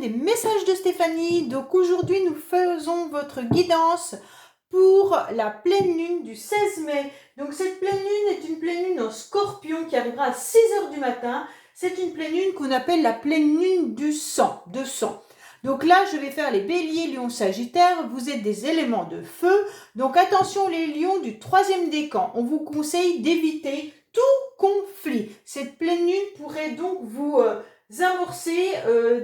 les messages de Stéphanie. Donc aujourd'hui, nous faisons votre guidance pour la pleine lune du 16 mai. Donc cette pleine lune est une pleine lune en Scorpion qui arrivera à 6 h du matin. C'est une pleine lune qu'on appelle la pleine lune du sang, de sang. Donc là, je vais faire les béliers, lions, sagittaires. Vous êtes des éléments de feu. Donc attention les lions du 3e décan. On vous conseille d'éviter tout conflit. Cette pleine lune pourrait donc vous amorcer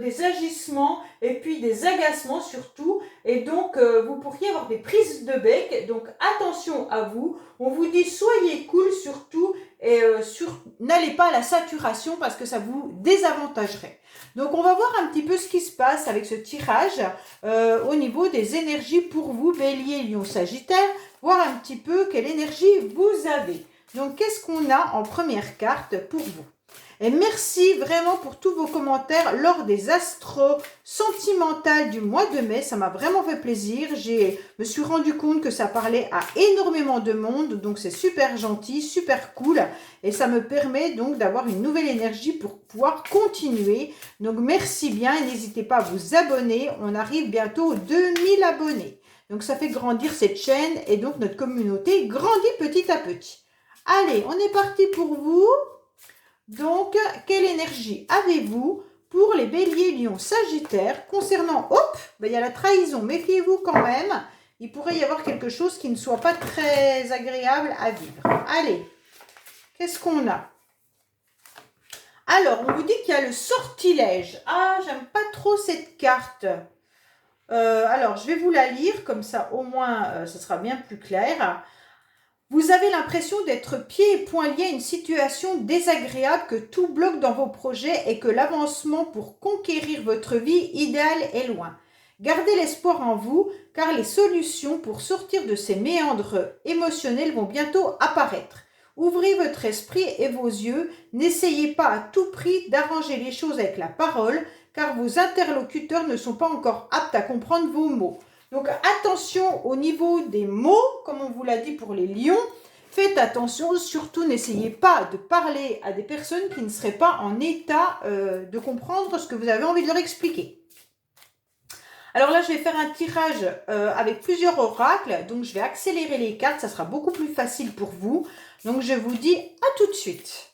des agissements et puis des agacements surtout. Et donc, vous pourriez avoir des prises de bec. Donc, attention à vous. On vous dit soyez cool surtout et n'allez pas à la saturation parce que ça vous désavantagerait. Donc, on va voir un petit peu ce qui se passe avec ce tirage au niveau des énergies pour vous, Bélier, Lion, Sagittaire. Voir un petit peu quelle énergie vous avez. Donc, qu'est-ce qu'on a en première carte pour vous? Et merci vraiment pour tous vos commentaires lors des astros sentimentales du mois de mai. Ça m'a vraiment fait plaisir. Je me suis rendu compte que ça parlait à énormément de monde. Donc, c'est super gentil, super cool. Et ça me permet donc d'avoir une nouvelle énergie pour pouvoir continuer. Donc, merci bien. Et n'hésitez pas à vous abonner. On arrive bientôt aux 2000 abonnés. Donc, ça fait grandir cette chaîne. Et donc, notre communauté grandit petit à petit. Allez, on est parti pour vous. Donc, quelle énergie avez-vous pour les béliers, lions, sagittaires concernant, il y a la trahison, méfiez-vous quand même, il pourrait y avoir quelque chose qui ne soit pas très agréable à vivre. Allez, qu'est-ce qu'on a? Alors, on vous dit qu'il y a le sortilège. Ah, j'aime pas trop cette carte. Alors, je vais vous la lire, comme ça au moins, ça sera bien plus clair. Vous avez l'impression d'être pieds et poings liés à une situation désagréable, que tout bloque dans vos projets et que l'avancement pour conquérir votre vie idéale est loin. Gardez l'espoir en vous, car les solutions pour sortir de ces méandres émotionnels vont bientôt apparaître. Ouvrez votre esprit et vos yeux, n'essayez pas à tout prix d'arranger les choses avec la parole, car vos interlocuteurs ne sont pas encore aptes à comprendre vos mots. Donc, attention au niveau des mots, comme on vous l'a dit pour les lions. Faites attention, surtout n'essayez pas de parler à des personnes qui ne seraient pas en état de comprendre ce que vous avez envie de leur expliquer. Alors là, je vais faire un tirage avec plusieurs oracles. Donc, je vais accélérer les cartes, ça sera beaucoup plus facile pour vous. Donc, je vous dis à tout de suite.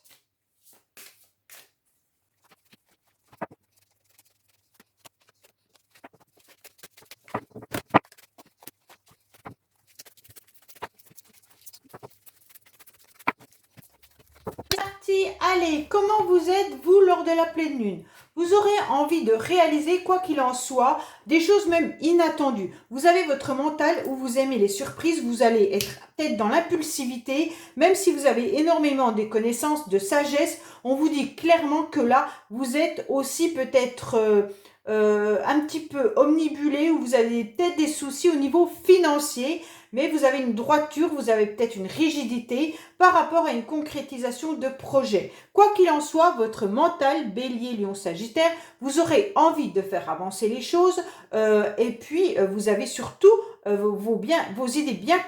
Allez, comment vous êtes-vous lors de la pleine lune? Vous aurez envie de réaliser, quoi qu'il en soit, des choses même inattendues. Vous avez votre mental où vous aimez les surprises, vous allez être peut-être dans l'impulsivité, même si vous avez énormément de connaissances, de sagesse, on vous dit clairement que là, vous êtes aussi peut-être un petit peu omnibulé, ou vous avez peut-être des soucis au niveau financier, mais vous avez une droiture, vous avez peut-être une rigidité par rapport à une concrétisation de projet. Quoi qu'il en soit, votre mental, bélier, lion, sagittaire, vous aurez envie de faire avancer les choses et puis vous avez surtout vos idées bien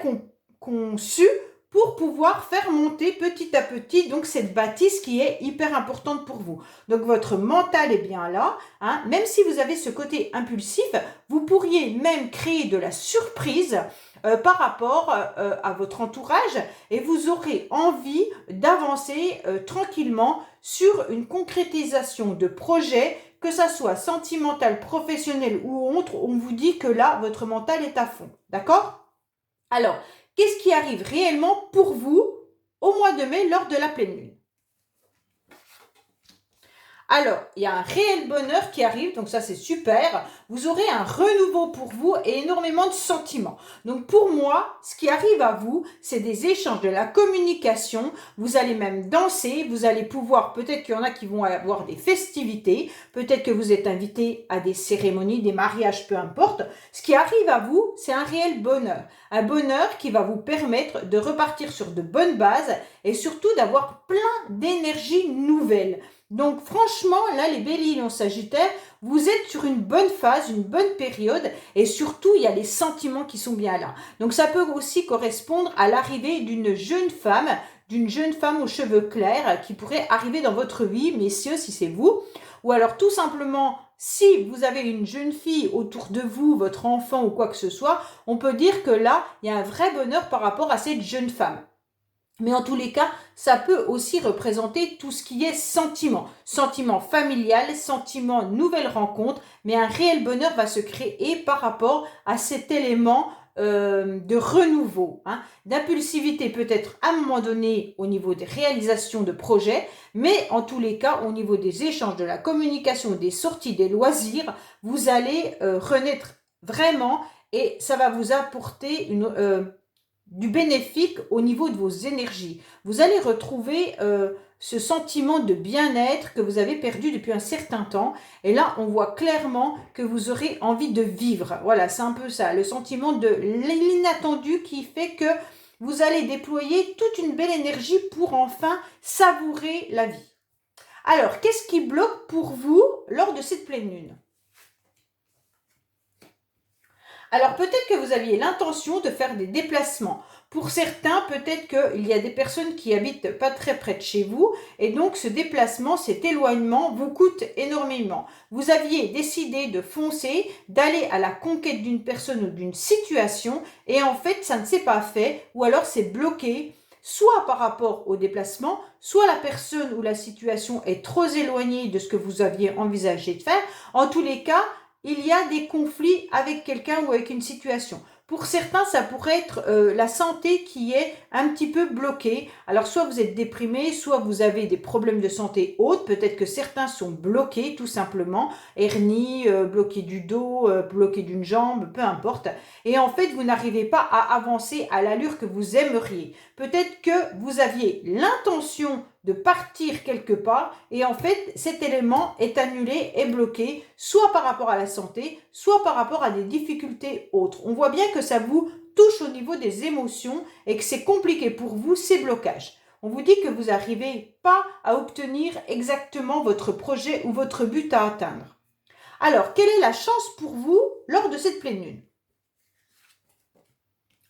conçues pour pouvoir faire monter petit à petit donc cette bâtisse qui est hyper importante pour vous. Donc votre mental est bien là, hein. Même si vous avez ce côté impulsif, vous pourriez même créer de la surprise par rapport à votre entourage, et vous aurez envie d'avancer tranquillement sur une concrétisation de projet, que ça soit sentimental, professionnel ou autre. On vous dit que là, votre mental est à fond. D'accord? Alors, qu'est-ce qui arrive réellement pour vous au mois de mai lors de la pleine lune? Alors, il y a un réel bonheur qui arrive, donc ça c'est super. Vous aurez un renouveau pour vous et énormément de sentiments. Donc pour moi, ce qui arrive à vous, c'est des échanges, de la communication. Vous allez même danser, vous allez pouvoir, peut-être qu'il y en a qui vont avoir des festivités, peut-être que vous êtes invité à des cérémonies, des mariages, peu importe. Ce qui arrive à vous, c'est un réel bonheur. Un bonheur qui va vous permettre de repartir sur de bonnes bases et surtout d'avoir plein d'énergie nouvelle. Donc franchement, là, les béliers, lions, sagittaires, vous êtes sur une bonne phase, une bonne période, et surtout, il y a les sentiments qui sont bien là. Donc ça peut aussi correspondre à l'arrivée d'une jeune femme aux cheveux clairs qui pourrait arriver dans votre vie, messieurs, si c'est vous, ou alors tout simplement si vous avez une jeune fille autour de vous, votre enfant ou quoi que ce soit, on peut dire que là, il y a un vrai bonheur par rapport à cette jeune femme. Mais en tous les cas, ça peut aussi représenter tout ce qui est sentiment. Sentiment familial, sentiment nouvelle rencontre, mais un réel bonheur va se créer par rapport à cet élément de renouveau, hein, d'impulsivité peut-être à un moment donné au niveau des réalisations de projets, mais en tous les cas au niveau des échanges, de la communication, des sorties, des loisirs, vous allez renaître vraiment et ça va vous apporter du bénéfique au niveau de vos énergies. Vous allez retrouver ce sentiment de bien-être que vous avez perdu depuis un certain temps. Et là, on voit clairement que vous aurez envie de vivre. Voilà, c'est un peu ça, le sentiment de l'inattendu qui fait que vous allez déployer toute une belle énergie pour enfin savourer la vie. Alors, qu'est-ce qui bloque pour vous lors de cette pleine lune ? Alors peut-être que vous aviez l'intention de faire des déplacements. Pour certains, peut-être qu'il y a des personnes qui habitent pas très près de chez vous et donc ce déplacement, cet éloignement vous coûte énormément. Vous aviez décidé de foncer, d'aller à la conquête d'une personne ou d'une situation et en fait ça ne s'est pas fait ou alors c'est bloqué. Soit par rapport au déplacement, soit la personne ou la situation est trop éloignée de ce que vous aviez envisagé de faire. En tous les cas, il y a des conflits avec quelqu'un ou avec une situation. Pour certains, ça pourrait être la santé qui est un petit peu bloquée. Alors, soit vous êtes déprimé, soit vous avez des problèmes de santé autres. Peut-être que certains sont bloqués, tout simplement. Hernie, bloqué du dos, bloqué d'une jambe, peu importe. Et en fait, vous n'arrivez pas à avancer à l'allure que vous aimeriez. Peut-être que vous aviez l'intention de partir quelque part et en fait cet élément est annulé, est bloqué, soit par rapport à la santé, soit par rapport à des difficultés autres. On voit bien que ça vous touche au niveau des émotions et que c'est compliqué pour vous ces blocages. On vous dit que vous n'arrivez pas à obtenir exactement votre projet ou votre but à atteindre. Alors, quelle est la chance pour vous lors de cette pleine lune ?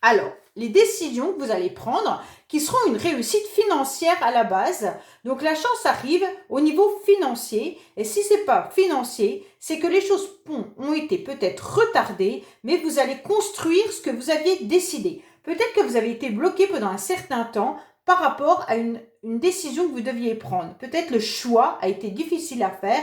Alors, les décisions que vous allez prendre, qui seront une réussite financière à la base. Donc, la chance arrive au niveau financier. Et si ce n'est pas financier, c'est que les choses ont été peut-être retardées, mais vous allez construire ce que vous aviez décidé. Peut-être que vous avez été bloqué pendant un certain temps par rapport à une décision que vous deviez prendre. Peut-être le choix a été difficile à faire.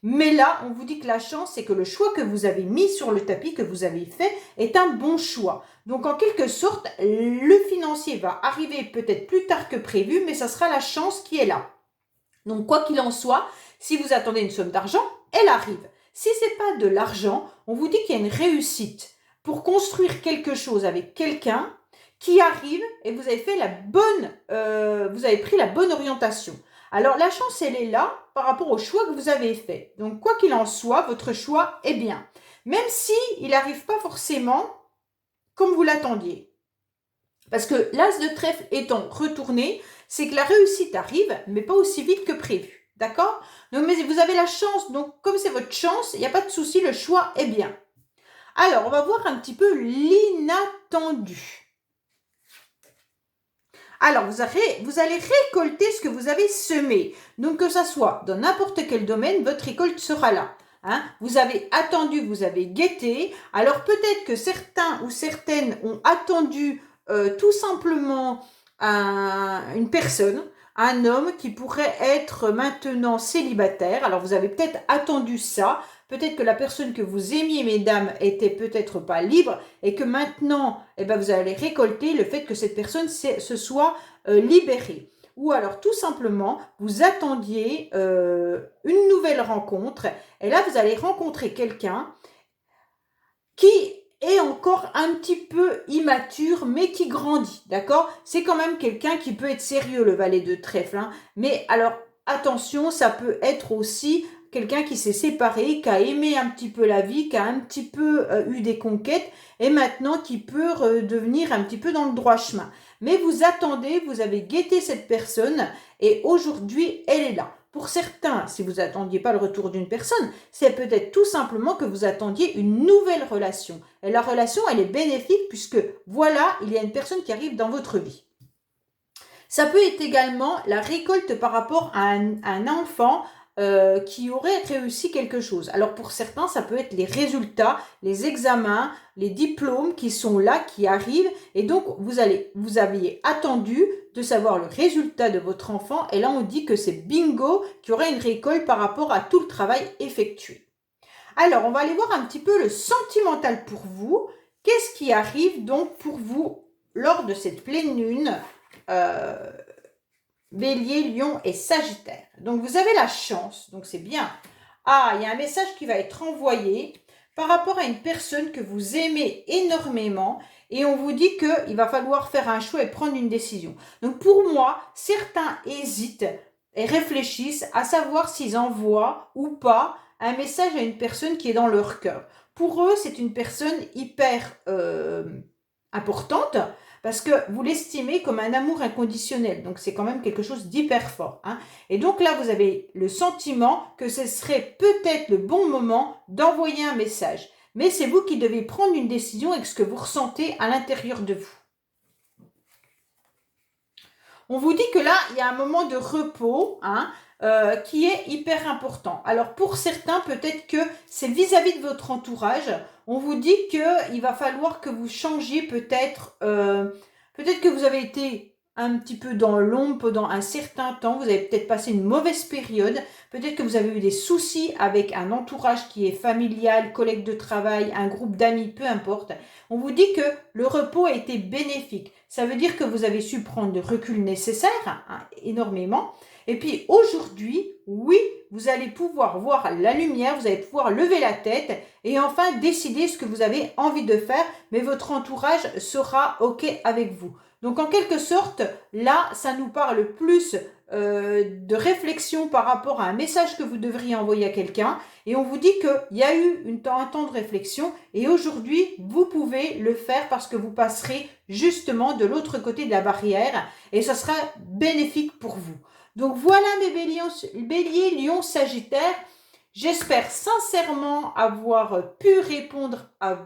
Mais là, on vous dit que la chance, c'est que le choix que vous avez mis sur le tapis, que vous avez fait, est un bon choix. Donc, en quelque sorte, le financier va arriver peut-être plus tard que prévu, mais ça sera la chance qui est là. Donc, quoi qu'il en soit, si vous attendez une somme d'argent, elle arrive. Si ce n'est pas de l'argent, on vous dit qu'il y a une réussite pour construire quelque chose avec quelqu'un qui arrive et vous avez fait vous avez pris la bonne orientation. Alors, la chance, elle est là par rapport au choix que vous avez fait. Donc, quoi qu'il en soit, votre choix est bien. Même si il n'arrive pas forcément comme vous l'attendiez. Parce que l'as de trèfle étant retourné, c'est que la réussite arrive, mais pas aussi vite que prévu. D'accord ? Donc, mais vous avez la chance. Donc, comme c'est votre chance, il n'y a pas de souci, le choix est bien. Alors, on va voir un petit peu l'inattendu. Alors, vous allez récolter ce que vous avez semé. Donc, que ça soit dans n'importe quel domaine, votre récolte sera là. Hein? Vous avez attendu, vous avez guetté. Alors, peut-être que certains ou certaines ont attendu tout simplement une personne, un homme qui pourrait être maintenant célibataire. Alors, vous avez peut-être attendu ça. Peut-être que la personne que vous aimiez, mesdames, était peut-être pas libre et que maintenant, vous allez récolter le fait que cette personne se soit libérée. Ou alors, tout simplement, vous attendiez une nouvelle rencontre et là, vous allez rencontrer quelqu'un qui est encore un petit peu immature, mais qui grandit, d'accord ? C'est quand même quelqu'un qui peut être sérieux, le valet de trèfle. Hein. Mais alors, attention, ça peut être aussi quelqu'un qui s'est séparé, qui a aimé un petit peu la vie, qui a un petit peu eu des conquêtes et maintenant qui peut redevenir un petit peu dans le droit chemin. Mais vous attendez, vous avez guetté cette personne et aujourd'hui, elle est là. Pour certains, si vous n'attendiez pas le retour d'une personne, c'est peut-être tout simplement que vous attendiez une nouvelle relation. Et la relation, elle est bénéfique puisque voilà, il y a une personne qui arrive dans votre vie. Ça peut être également la récolte par rapport à un enfant, qui auraient réussi quelque chose. Alors pour certains, ça peut être les résultats, les examens, les diplômes qui sont là, qui arrivent, et donc vous aviez attendu de savoir le résultat de votre enfant, et là on dit que c'est bingo, qu'il y aura une récolte par rapport à tout le travail effectué. Alors on va aller voir un petit peu le sentimental pour vous. Qu'est-ce qui arrive donc pour vous lors de cette pleine lune Bélier, Lion et Sagittaire. Donc vous avez la chance, donc c'est bien. Ah, il y a un message qui va être envoyé par rapport à une personne que vous aimez énormément et on vous dit qu'il va falloir faire un choix et prendre une décision. Donc pour moi, certains hésitent et réfléchissent à savoir s'ils envoient ou pas un message à une personne qui est dans leur cœur. Pour eux, c'est une personne hyper importante parce que vous l'estimez comme un amour inconditionnel. Donc, c'est quand même quelque chose d'hyper fort. Hein. Et donc là, vous avez le sentiment que ce serait peut-être le bon moment d'envoyer un message. Mais c'est vous qui devez prendre une décision avec ce que vous ressentez à l'intérieur de vous. On vous dit que là, il y a un moment de repos, qui est hyper important. Alors pour certains, peut-être que c'est vis-à-vis de votre entourage. On vous dit qu'il va falloir que vous changiez peut-être que vous avez été un petit peu dans l'ombre pendant un certain temps. Vous avez peut-être passé une mauvaise période. Peut-être que vous avez eu des soucis avec un entourage qui est familial, collègue de travail, un groupe d'amis, peu importe. On vous dit que le repos a été bénéfique. Ça veut dire que vous avez su prendre le recul nécessaire, énormément. Et puis aujourd'hui, oui, vous allez pouvoir voir la lumière, vous allez pouvoir lever la tête et enfin décider ce que vous avez envie de faire, mais votre entourage sera OK avec vous. Donc en quelque sorte, là, ça nous parle plus de réflexion par rapport à un message que vous devriez envoyer à quelqu'un et on vous dit qu'il y a eu un temps de réflexion et aujourd'hui, vous pouvez le faire parce que vous passerez justement de l'autre côté de la barrière et ça sera bénéfique pour vous. Donc voilà mes béliers, lion, sagittaire. J'espère sincèrement avoir pu répondre à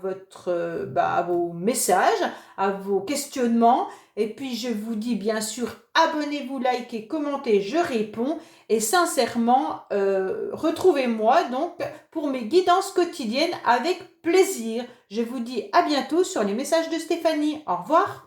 à vos messages, à vos questionnements. Et puis je vous dis bien sûr, abonnez-vous, likez, commentez, je réponds. Et sincèrement, retrouvez-moi donc pour mes guidances quotidiennes avec plaisir. Je vous dis à bientôt sur les messages de Stéphanie. Au revoir.